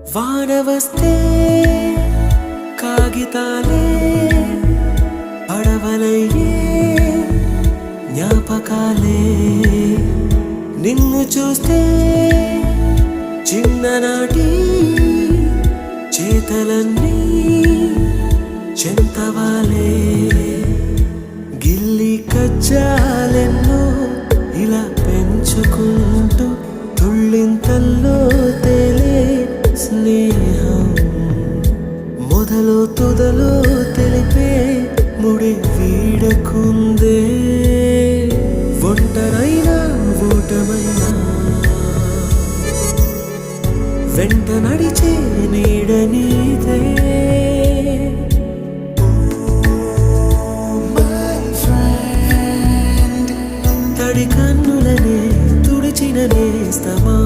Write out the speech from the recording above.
వానవస్తే కాగితాలే పడవలయ్యే జ్ఞాపకాలే నిన్ను చూస్తే చిన్ననాటి చేతలన్నీ చెంతవాలే గిల్లి కజ్జాలెన్నో ఇలా పెంచుకుంటూ తుళ్ళింతల్లో తేలే స్నేహం మొదలు తుదలు తెలిపే ముడి వీడకుందే ఒంటరైనా ఓటమైనా వెంట నడిచే నీడ నీదే తడి కన్నులనే తుడిచిన నేస్తమా